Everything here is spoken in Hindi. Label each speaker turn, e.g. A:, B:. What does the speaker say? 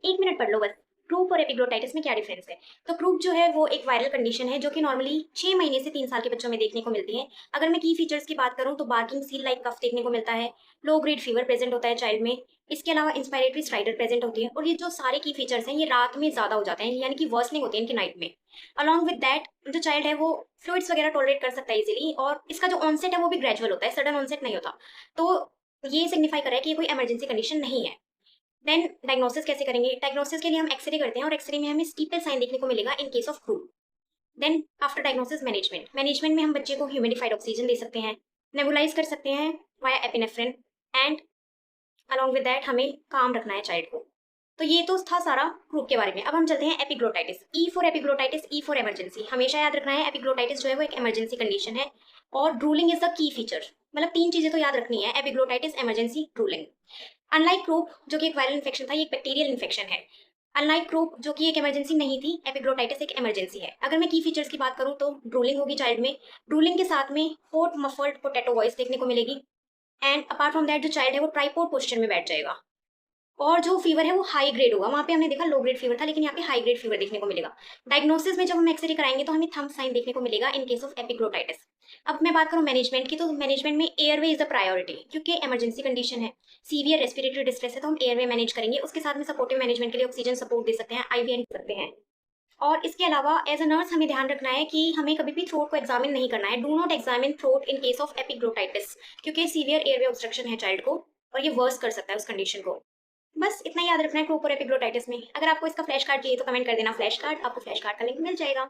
A: एक मिनट पढ़ लो बस। क्रूप और एपिग्लोटाइटिस में क्या डिफरेंस है? तो क्रूप जो है वो एक वायरल कंडीशन है जो कि नॉर्मली 6 महीने से 3 साल के बच्चों में देखने को मिलती है। अगर मैं की फीचर्स की बात करूं तो बार्किंग सील लाइक कफ देखने को मिलता है, लो ग्रेड फीवर प्रेजेंट होता है चाइल्ड में, इसके अलावा इंस्पायरेटरी स्ट्राइडर प्रेजेंट होती है, और ये जो सारे की फीचर्स हैं ये रात में ज्यादा हो जाते हैं, यानी कि वर्सनिंग होती है इनकी नाइट में। अलॉन्ग विद दैट जो चाइल्ड है वो फ्लूइड्स वगैरह टॉलरेट कर सकता है इजीली, और इसका जो ऑनसेट है वो भी ग्रेजुअल होता है, सडन ऑनसेट नहीं होता। तो ये सिग्निफाई कर रहा है कि ये कोई इमरजेंसी कंडीशन नहीं है। देन डायग्नोसिस कैसे करेंगे? डायग्नोसिस के लिए हम एक्सरे करते हैं, और एक्सरे में हमें स्टीपल साइन देखने को मिलेगा in case of croup. Then after diagnosis management में हम बच्चे को ह्यूमिडिफाइड ऑक्सीजन दे सकते हैं, नेबुलाइज कर सकते हैं via epinephrine, and along with that हमें काम रखना है चाइल्ड को। तो ये तो था सारा क्रूप के बारे में। अब हम चलते हैं epiglottitis. E for epiglottitis, E for emergency. हमेशा याद रखना है एपिग्लोटाइटिस जो है वो एक इमरजेंसी कंडीशन है, और drooling is the key feature. मतलब 3 चीजें तो याद रखनी है, epiglottitis, emergency, drooling. Unlike croup जो कि एक वायरल इन्फेक्शन था, ये एक बैक्टीरियल इन्फेक्शन है। अनलाइक क्रूप जो कि एक इमरजेंसी नहीं थी, एपिग्लोटाइटिस एक इमरजेंसी है। अगर मैं की फीचर्स की बात करूं तो ड्रूलिंग होगी चाइल्ड में, ड्रूलिंग के साथ में होट मफल्ड पोटैटो वॉइस देखने को मिलेगी, एंड अपार्ट फ्रॉम दैट जो चाइल्ड है वो ट्राइपोड पोस्चर में बैठ जाएगा, और जो फीवर है वो हाई ग्रेड होगा। वहाँ पे हमने देखा लो ग्रेड फीवर था, लेकिन यहाँ पे हाई ग्रेड फीवर देखने को मिलेगा। डायग्नोसिस में जब हम एक्सरे कराएंगे तो हमें थंब साइन देखने को मिलेगा इन केस ऑफ एपिग्लोटाइटिस। अब मैं बात करूँ मैनेजमेंट की, तो मैनेजमेंट में एयरवे इज द प्रायोरिटी, क्योंकि इमरजेंसी कंडीशन है, सीवियर रेस्पिरेटरी डिस्ट्रेस है, तो हम एयरवे मैनेज करेंगे। उसके साथ में सपोर्टिव मैनेजमेंट के लिए ऑक्सीजन सपोर्ट दे सकते हैं, आईवी दे सकते हैं। और इसके अलावा एज अ नर्स हमें ध्यान रखना है कि हमें कभी भी थ्रोट को एग्जामिन नहीं करना है। Do not examine throat in case of epiglottitis, क्योंकि सीवियर एयरवे ऑब्स्ट्रक्शन है चाइल्ड को, और ये वर्स कर सकता है उस कंडीशन को। बस इतना याद रखना है क्रूप और एपिग्लोटाइटिस में। अगर आपको इसका फ्लैश कार्ड चाहिए तो कमेंट कर देना फ्लैश कार्ड, आपको फ्लैश कार्ड का लिंक मिल जाएगा।